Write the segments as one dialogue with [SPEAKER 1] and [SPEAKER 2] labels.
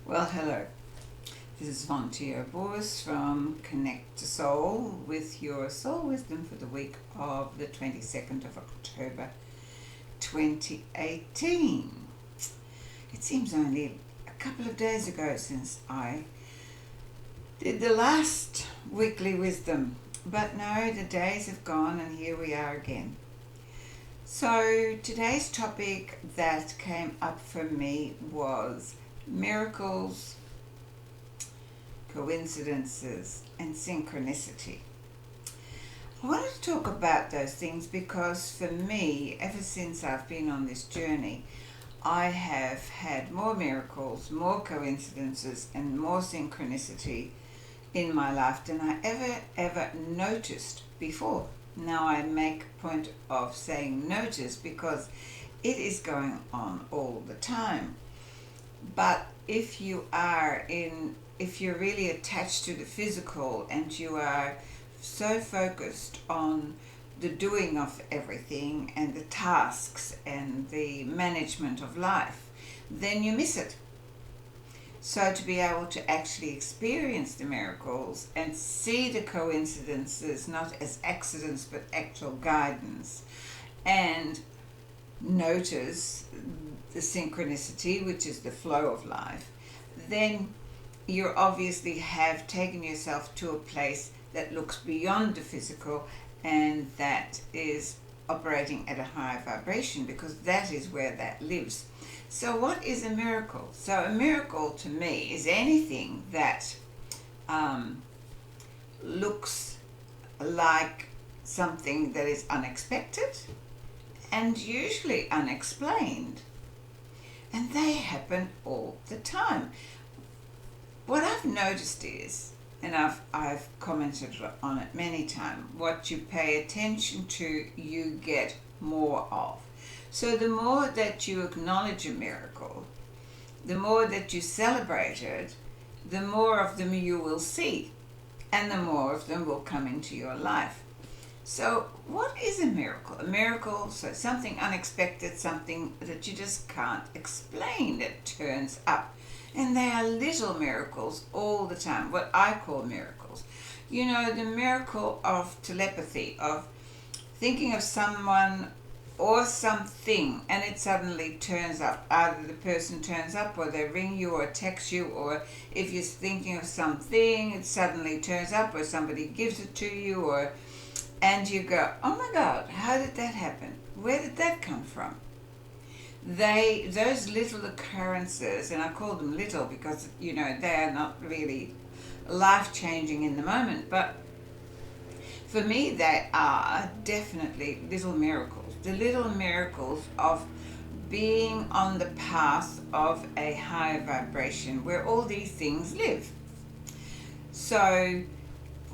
[SPEAKER 1] Well, hello. This is Yvonne Teoh Bource from Connect to Soul with your Soul Wisdom for the week of the 22nd of October 2018. It seems only a couple of days ago since I did the last weekly wisdom, but no, the days have gone and here we are again. So today's topic that came up for me was miracles, coincidences, and synchronicity. I wanted to talk about those things because for me, ever since I've been on this journey, I have had more miracles, more coincidences, and more synchronicity in my life than I ever noticed before. Now I make a point of saying notice because it is going on all the time. But if you're really attached to the physical and you are so focused on the doing of everything and the tasks and the management of life, then you miss it. So to be able to actually experience the miracles and see the coincidences not as accidents but actual guidance, and notice the synchronicity, which is the flow of life, then you obviously have taken yourself to a place that looks beyond the physical and that is operating at a higher vibration, because that is where that lives. So what is a miracle? So a miracle to me is anything that looks like something that is unexpected and usually unexplained. And they happen all the time. What I've noticed is, and I've commented on it many times, what you pay attention to, you get more of. So the more that you acknowledge a miracle, the more that you celebrate it, the more of them you will see, and the more of them will come into your life. So what is a miracle? A miracle, so something unexpected, something that you just can't explain that turns up. And they are little miracles all the time, what I call miracles. You know, the miracle of telepathy, of thinking of someone or something and it suddenly turns up. Either the person turns up or they ring you or text you, or if you're thinking of something, it suddenly turns up, or somebody gives it to you, and you go, oh my God, how did that happen? Where did that come from? Those little occurrences, and I call them little because, they are not really life-changing in the moment, but for me they are definitely little miracles. The little miracles of being on the path of a higher vibration where all these things live. So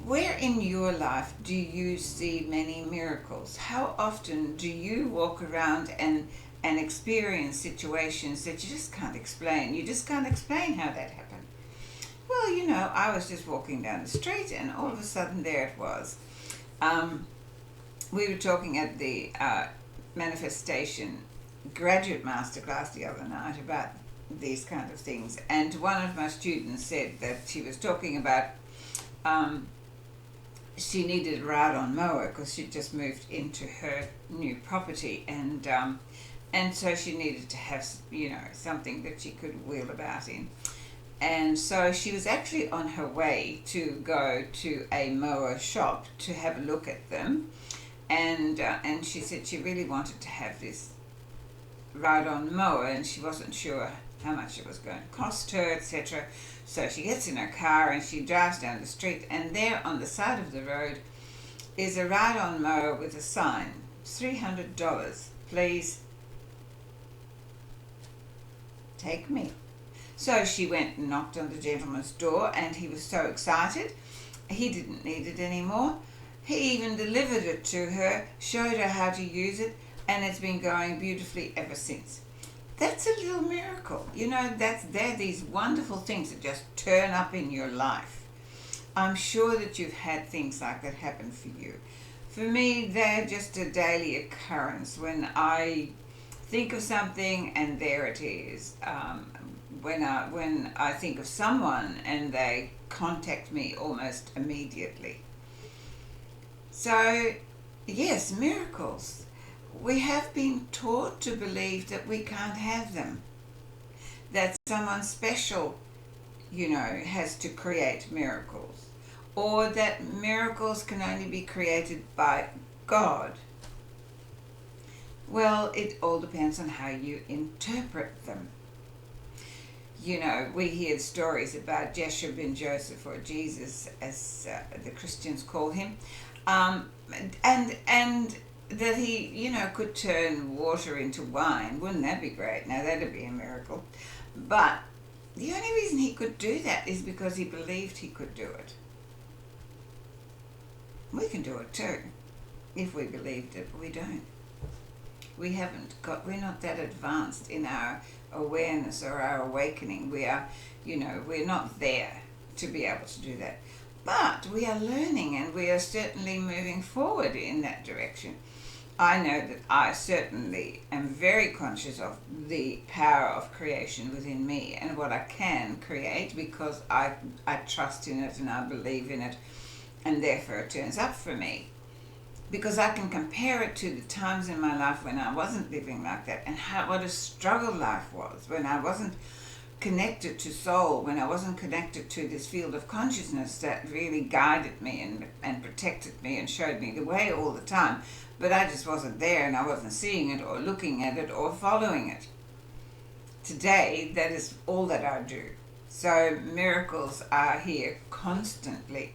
[SPEAKER 1] where in your life do you see many miracles? How often do you walk around and experience situations that you just can't explain? You just can't explain how that happened. Well, I was just walking down the street and all of a sudden there it was. We were talking at the manifestation graduate masterclass the other night about these kind of things, and one of my students said that she was talking about she needed a ride on mower because she'd just moved into her new property, and so she needed to have something that she could wheel about in. And so she was actually on her way to go to a mower shop to have a look at them, and she said she really wanted to have this ride-on mower, and she wasn't sure how much it was going to cost her, etc. So she gets in her car and she drives down the street, and there on the side of the road is a ride-on mower with a sign, $300, please take me. So she went and knocked on the gentleman's door, and he was so excited. He didn't need it anymore. He even delivered it to her, showed her how to use it, and it's been going beautifully ever since. That's a little miracle. They're these wonderful things that just turn up in your life. I'm sure that you've had things like that happen for you. For me, they're just a daily occurrence when I think of something and there it is. when I think of someone and they contact me almost immediately. So, yes, miracles. We have been taught to believe that we can't have them, that someone special, has to create miracles, or that miracles can only be created by God. Well, it all depends on how you interpret them. We hear stories about Yeshua ben Joseph, or Jesus, as the Christians call him, and that he, could turn water into wine. Wouldn't that be great? Now that'd be a miracle. But the only reason he could do that is because he believed he could do it. We can do it too, if we believed it, but we don't. We're not that advanced in our awareness or our awakening. We are, we're not there to be able to do that. But we are learning, and we are certainly moving forward in that direction. I know that I certainly am very conscious of the power of creation within me and what I can create, because I trust in it and I believe in it, and therefore it turns up for me. Because I can compare it to the times in my life when I wasn't living like that, and what a struggle life was, when I wasn't connected to soul, when I wasn't connected to this field of consciousness that really guided me and protected me and showed me the way all the time. But I just wasn't there, and I wasn't seeing it or looking at it or following it. Today, that is all that I do. So miracles are here constantly.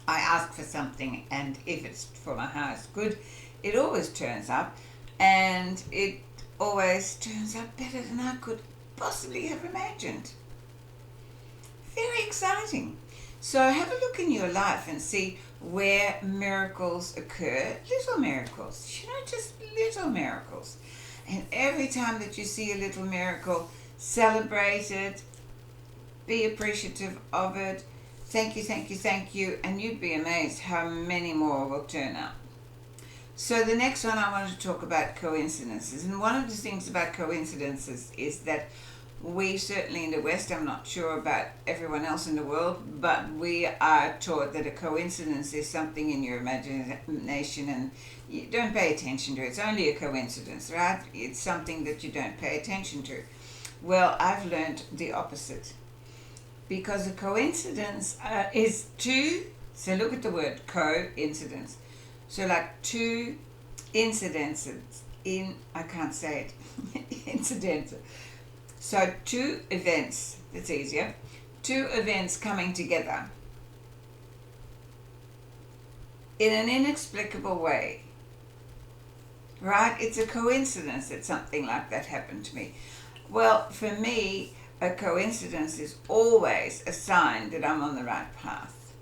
[SPEAKER 1] I ask for something, and if it's for my highest good, it always turns up, and it always turns out better than I could possibly have imagined. Very exciting. So have a look in your life and see where miracles occur. Little miracles, just little miracles. And every time that you see a little miracle, celebrate it, be appreciative of it. Thank you, thank you, thank you, and you'd be amazed how many more will turn up. So the next one, I want to talk about coincidences. And one of the things about coincidences is that we certainly in the West, I'm not sure about everyone else in the world, but we are taught that a coincidence is something in your imagination and you don't pay attention to. It's only a coincidence, right? It's something that you don't pay attention to. Well, I've learned the opposite. Because a coincidence is two, so look at the word coincidence. So like two incidences I can't say it, incidental. So two events, that's easier, two events coming together in an inexplicable way, right? It's a coincidence that something like that happened to me. Well, for me, a coincidence is always a sign that I'm on the right path.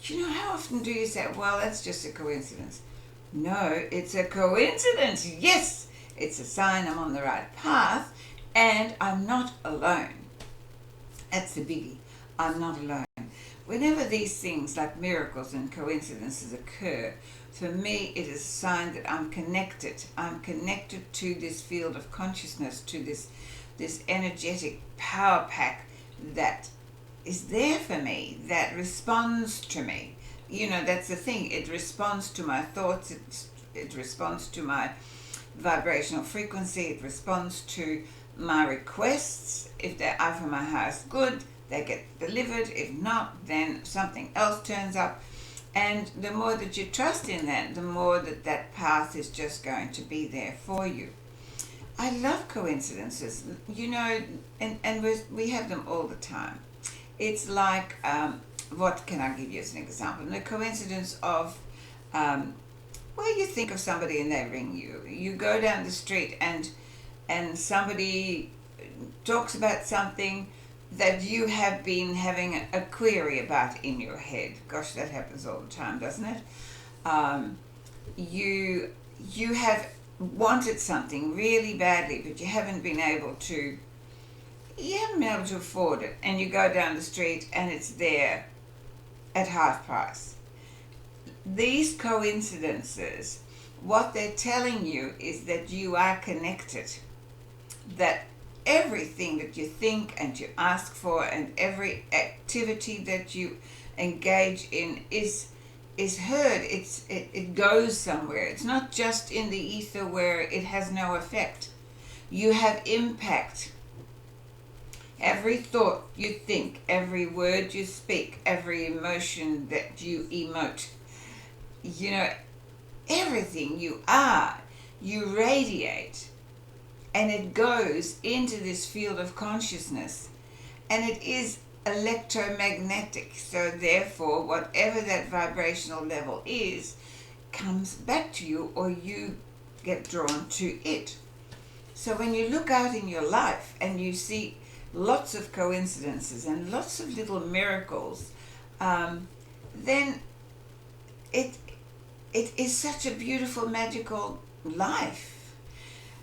[SPEAKER 1] How often do you say, well, that's just a coincidence? No, it's a coincidence. Yes, it's a sign I'm on the right path and I'm not alone. That's the biggie. I'm not alone. Whenever these things like miracles and coincidences occur, for me it is a sign that I'm connected. I'm connected to this field of consciousness, to this energetic power pack that is there for me, that responds to me. That's the thing. It responds to my thoughts. It responds to my vibrational frequency. It responds to my requests. If they are for my highest good, they get delivered. If not, then something else turns up. And the more that you trust in that, the more that path is just going to be there for you. I love coincidences, and we have them all the time. It's like, what can I give you as an example? The coincidence of, you think of somebody and they ring you. You go down the street and somebody talks about something that you have been having a query about in your head. Gosh, that happens all the time, doesn't it? You have wanted something really badly, but you haven't been able to afford it, and you go down the street and it's there at half price. These coincidences, what they're telling you is that you are connected, that everything that you think and you ask for and every activity that you engage in is heard. It goes somewhere. It's not just in the ether where it has no effect. You have impact. Every thought you think, every word you speak, every emotion that you emote, everything you are, you radiate, and it goes into this field of consciousness, and it is electromagnetic. So therefore, whatever that vibrational level is, comes back to you, or you get drawn to it. So when you look out in your life and you see lots of coincidences and lots of little miracles, then it is such a beautiful, magical life.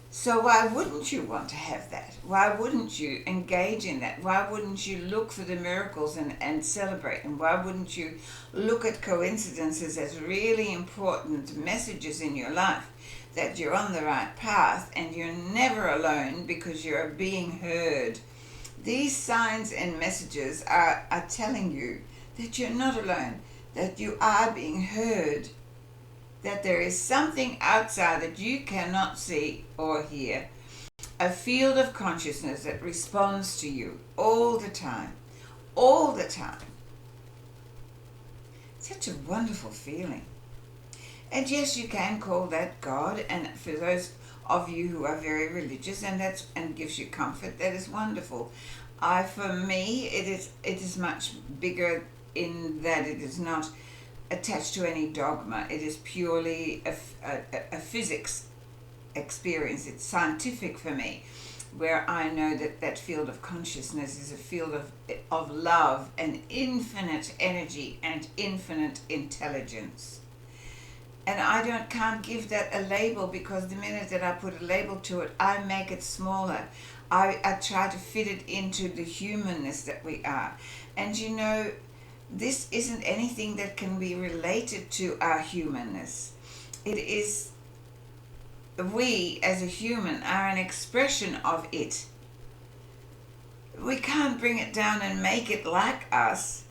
[SPEAKER 1] So why wouldn't you want to have that? Why wouldn't you engage in that? Why wouldn't you look for the miracles and celebrate? And why wouldn't you look at coincidences as really important messages in your life, that you're on the right path and you're never alone because you're being heard? These signs and messages are telling you that you're not alone, that you are being heard, that there is something outside that you cannot see or hear, a field of consciousness that responds to you all the time, all the time. Such a wonderful feeling. And yes, you can call that God, and for those of you who are very religious, and gives you comfort, that is wonderful. For me, it is much bigger in that it is not attached to any dogma. It is purely a physics experience. It's scientific for me, where I know that field of consciousness is a field of love and infinite energy and infinite intelligence. And I can't give that a label, because the minute that I put a label to it, I make it smaller. I try to fit it into the humanness that we are. And this isn't anything that can be related to our humanness. It is, we as a human are an expression of it. We can't bring it down and make it like us,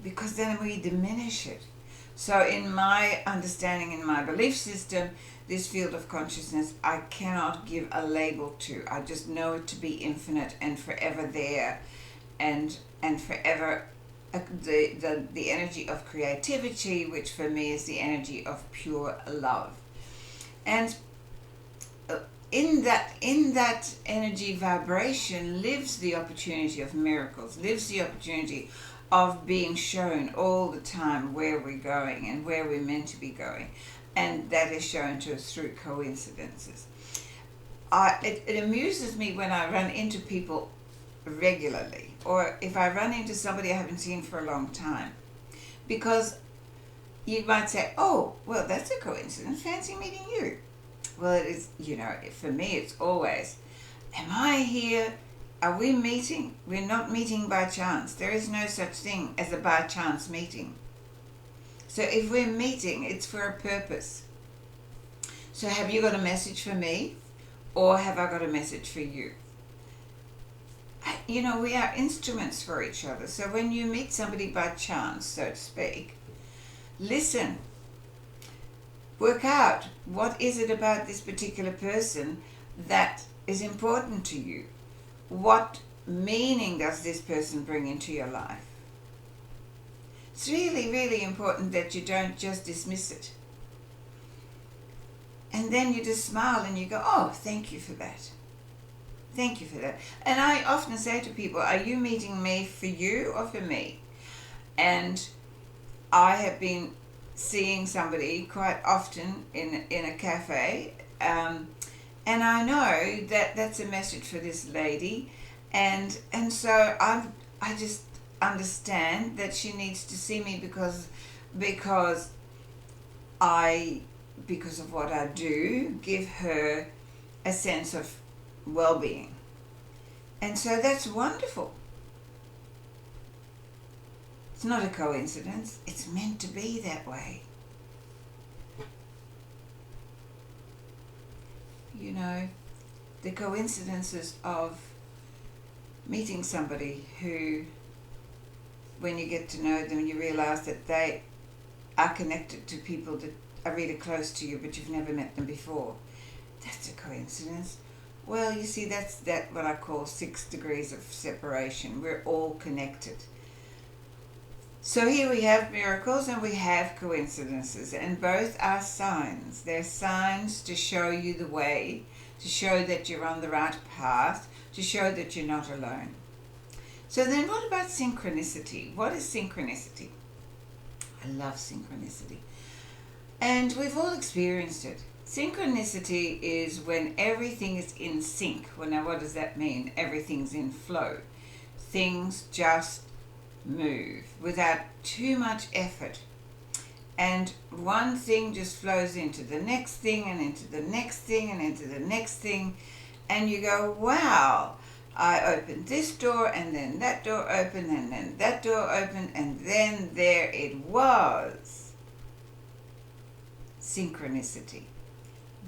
[SPEAKER 1] because then we diminish it. So in my understanding, in my belief system, this field of consciousness, I cannot give a label to. I just know it to be infinite and forever there, and forever the energy of creativity, which for me is the energy of pure love. And in that energy vibration lives the opportunity of miracles, lives the opportunity of being shown all the time where we're going and where we're meant to be going. And that is shown to us through coincidences. It amuses me when I run into people regularly, or if I run into somebody I haven't seen for a long time, because you might say, oh, well, that's a coincidence, fancy meeting you. Well, it is, for me it's always, am I here? Are we meeting? We're not meeting by chance. There is no such thing as a by chance meeting. So if we're meeting, it's for a purpose. So have you got a message for me, or have I got a message for you? We are instruments for each other. So when you meet somebody by chance, so to speak, listen. Work out, what is it about this particular person that is important to you? What meaning does this person bring into your life? It's really, really important that you don't just dismiss it. And then you just smile and you go, oh, thank you for that. Thank you for that. And I often say to people, are you meeting me for you or for me? And I have been seeing somebody quite often in a cafe, and I know that that's a message for this lady, and so I just understand that she needs to see me because of what I do, give her a sense of well-being. And so that's wonderful. It's not a coincidence. It's meant to be that way. the coincidences of meeting somebody who, when you get to know them, you realize that they are connected to people that are really close to you, but you've never met them before. That's a coincidence. Well, you see, that's what I call 6 degrees of separation. We're all connected. So here we have miracles and we have coincidences, and both are signs. They're signs to show you the way, to show that you're on the right path, to show that you're not alone. So then what about synchronicity? What is synchronicity? I love synchronicity. And we've all experienced it. Synchronicity is when everything is in sync. Well, now what does that mean? Everything's in flow. Things just move without too much effort. And one thing just flows into the next thing and into the next thing and into the next thing. And you go, wow, I opened this door and then that door opened and then that door opened and then there it was. Synchronicity.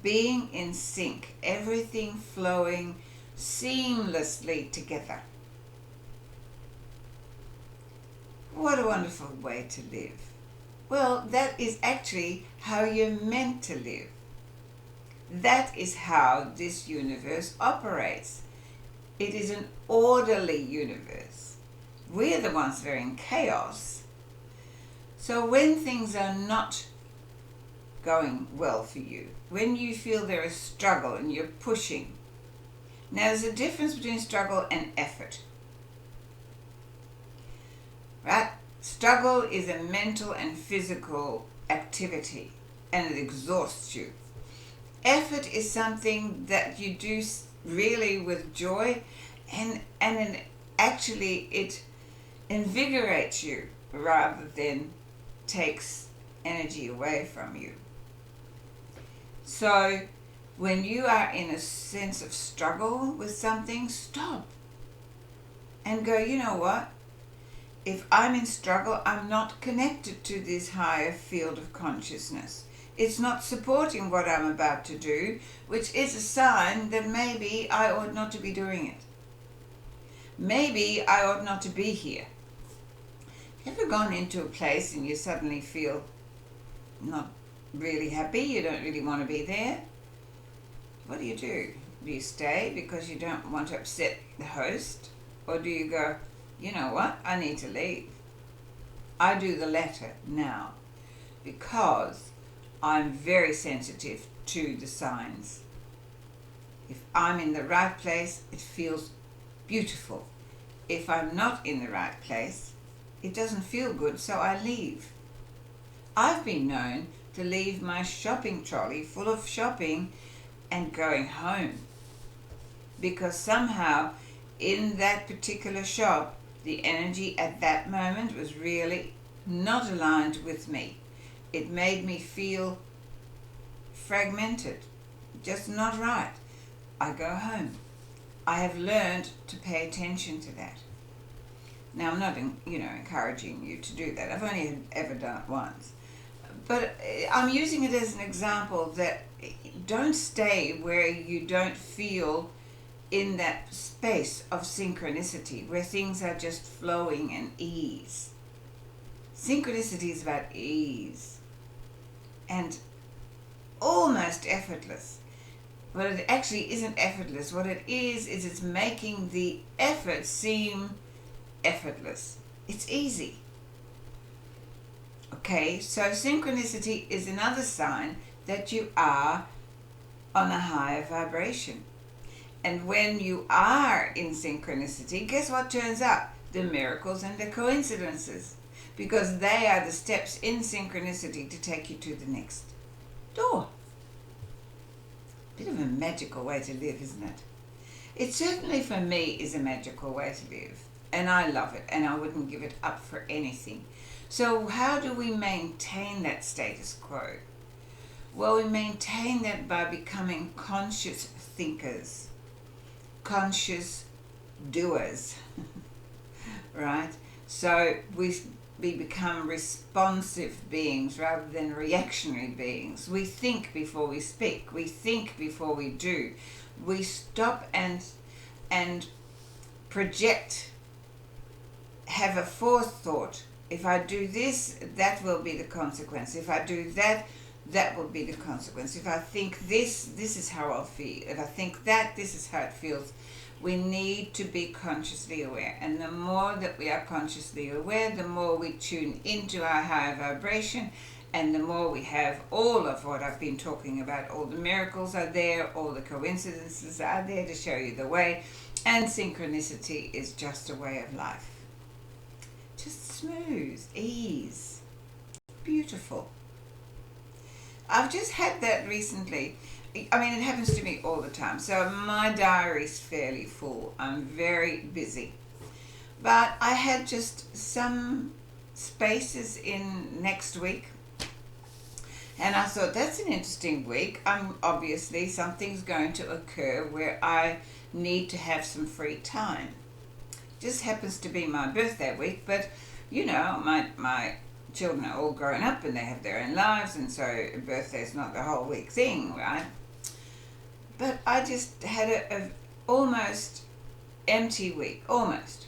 [SPEAKER 1] Being in sync, everything flowing seamlessly together. What a wonderful way to live. Well, that is actually how you're meant to live. That is how this universe operates. It is an orderly universe. We're the ones that are in chaos. So when things are not going well for you, when you feel there is struggle and you're pushing. Now there's a difference between struggle and effort. Right? Struggle is a mental and physical activity and it exhausts you. Effort is something that you do really with joy and it invigorates you rather than takes energy away from you. So when you are in a sense of struggle with something, stop and go, you know what? If I'm in struggle, I'm not connected to this higher field of consciousness. It's not supporting what I'm about to do, which is a sign that maybe I ought not to be doing it. Maybe I ought not to be here. Have you ever gone into a place and you suddenly feel not really happy, you don't really want to be there? What do? Do you stay because you don't want to upset the host? Or do you go, you know what, I need to leave? I do the latter now because I'm very sensitive to the signs. If I'm in the right place, it feels beautiful. If I'm not in the right place, it doesn't feel good, so I leave. I've been known to leave my shopping trolley full of shopping and going home because somehow in that particular shop the energy at that moment was really not aligned with me. It made me feel fragmented, just not right. I go home. I have learned to pay attention to that. Now I'm not encouraging you to do that. I've only ever done it once. But I'm using it as an example that don't stay where you don't feel in that space of synchronicity, where things are just flowing and ease. Synchronicity is about ease and almost effortless. But it actually isn't effortless. What it is it's making the effort seem effortless. It's easy. Okay, so synchronicity is another sign that you are on a higher vibration. And when you are in synchronicity, guess what turns up? The miracles and the coincidences. Because they are the steps in synchronicity to take you to the next door. Bit of a magical way to live, isn't it? It certainly for me is a magical way to live. And I love it, and I wouldn't give it up for anything. So how do we maintain that status quo? Well, we maintain that by becoming conscious thinkers, conscious doers, right? So we become responsive beings rather than reactionary beings. We think before we speak. We think before we do. we stop and project, have a forethought. If I do this, that will be the consequence. If I do that, that will be the consequence. If I think this, this is how I'll feel. If I think that, this is how it feels. We need to be consciously aware. And the more that we are consciously aware, the more we tune into our higher vibration, and the more we have all of what I've been talking about. All the miracles are there, all the coincidences are there to show you the way, and synchronicity is just a way of life. Just smooth, ease, beautiful. I've just had that recently. I mean, it happens to me all the time. So my diary's fairly full. I'm very busy. But I had just some spaces in next week. And I thought, that's an interesting week. Obviously, something's going to occur where I need to have some free time. Just happens to be my birthday week, but you know, my children are all grown up and they have their own lives, and so a birthday's not the whole week thing, right? But I just had a almost empty week, almost.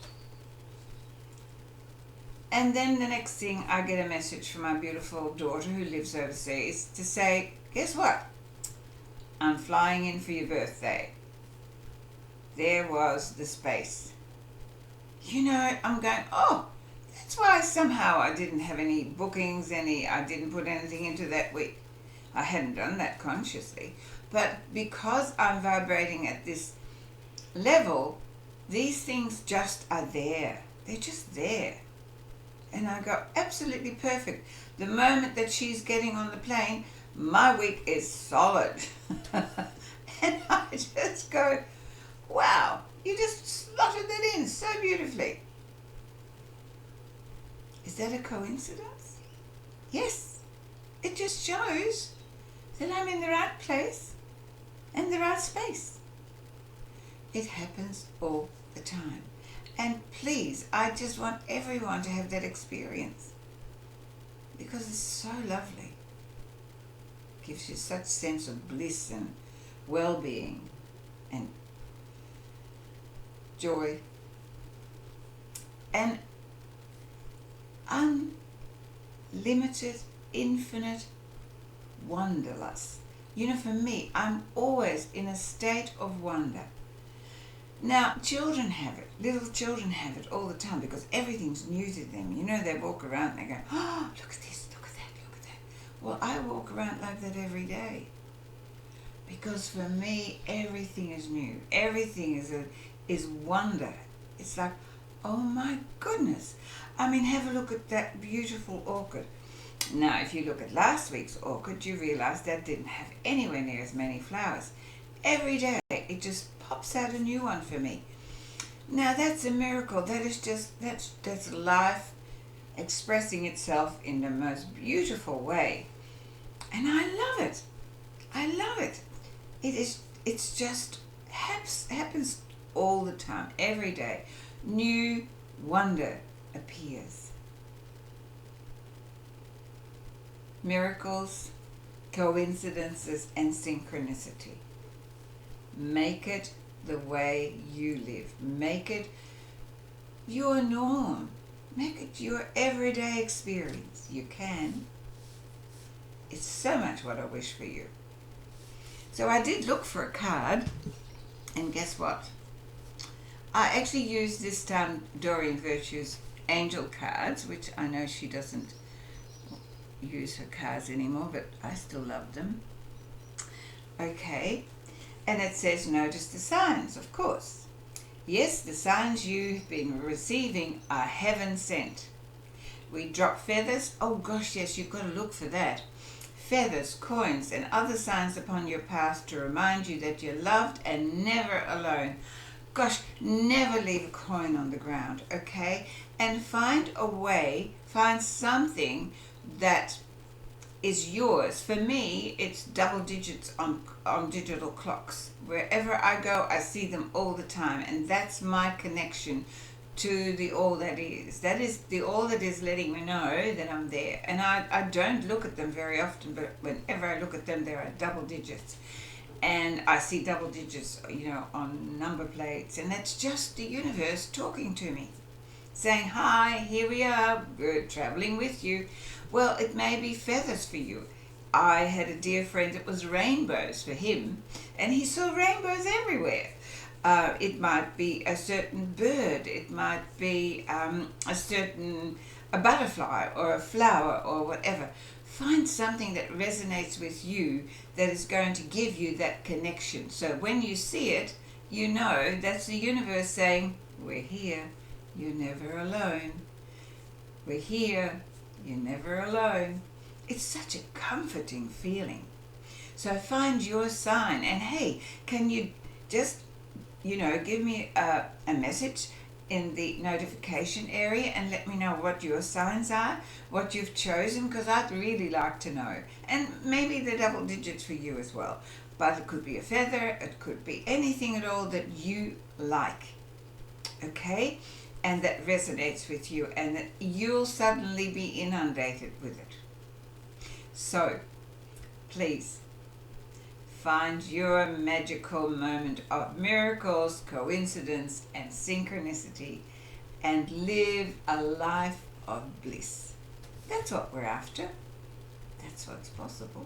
[SPEAKER 1] And then the next thing, I get a message from my beautiful daughter who lives overseas to say, guess what? I'm flying in for your birthday. There was the space. You know, I'm going, oh, that's why somehow I didn't have any bookings, I didn't put anything into that week. I hadn't done that consciously. But because I'm vibrating at this level, these things just are there. They're just there. And I go, absolutely perfect. The moment that she's getting on the plane, my week is solid. And I just go, wow, you just slotted that in so beautifully. Is that a coincidence? Yes. It just shows that I'm in the right place and the right space. It happens all the time. And please, I just want everyone to have that experience, because it's so lovely. It gives you such sense of bliss and well-being and joy and unlimited, infinite wanderlust. You know, for me, I'm always in a state of wonder. Now, children have it. Little children have it all the time because everything's new to them. You know, they walk around and they go, oh, look at this, look at that, look at that. Well, I walk around like that every day. Because for me, everything is new. Everything is wonder. It's like, oh my goodness. I mean, have a look at that beautiful orchid. Now, if you look at last week's orchid, you realize that didn't have anywhere near as many flowers. Every day, it just pops out a new one for me. Now, that's a miracle. That is just, that's life expressing itself in the most beautiful way. And I love it. I love it. It's just happens all the time, every day. New wonder appears. Miracles, coincidences, and synchronicity. Make it the way you live. Make it your norm. Make it your everyday experience. You can. It's so much what I wish for you. So I did look for a card, and guess what? I actually used this time Doreen Virtue's angel cards, which I know she doesn't use her cards anymore, but I still love them. Okay. And it says, notice the signs, of course. Yes, the signs you've been receiving are heaven sent. We drop feathers. Oh gosh, yes, you've got to look for that. Feathers, coins, and other signs upon your path to remind you that you're loved and never alone. Gosh, never leave a coin on the ground, okay? And find a way, find something that is yours. For me, it's double digits on digital clocks. Wherever I go, I see them all the time, and that's my connection to the all that is. That is the all that is letting me know that I'm there. And I don't look at them very often, but whenever I look at them, there are double digits. and I see double digits, on number plates, and that's just the universe talking to me, saying, hi, here we are, we're traveling with you. Well, it may be feathers for you. I had a dear friend, it was rainbows for him, and he saw rainbows everywhere. It might be a certain bird, it might be a butterfly or a flower or whatever. Find something that resonates with you that is going to give you that connection. So when you see it, you know that's the universe saying, we're here, you're never alone. We're here, you're never alone. It's such a comforting feeling. So find your sign, and hey, can you just, give me a message in the notification area and let me know what your signs are, what you've chosen, because I'd really like to know. And maybe the double digits for you as well. But it could be a feather, it could be anything at all that you like. Okay? And that resonates with you, and that you'll suddenly be inundated with it. So, please, find your magical moment of miracles, coincidence, and synchronicity, and live a life of bliss. That's what we're after. That's what's possible.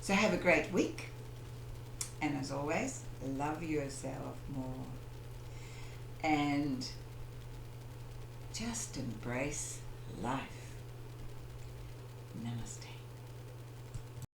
[SPEAKER 1] So have a great week. And as always, love yourself more. And just embrace life. Namaste.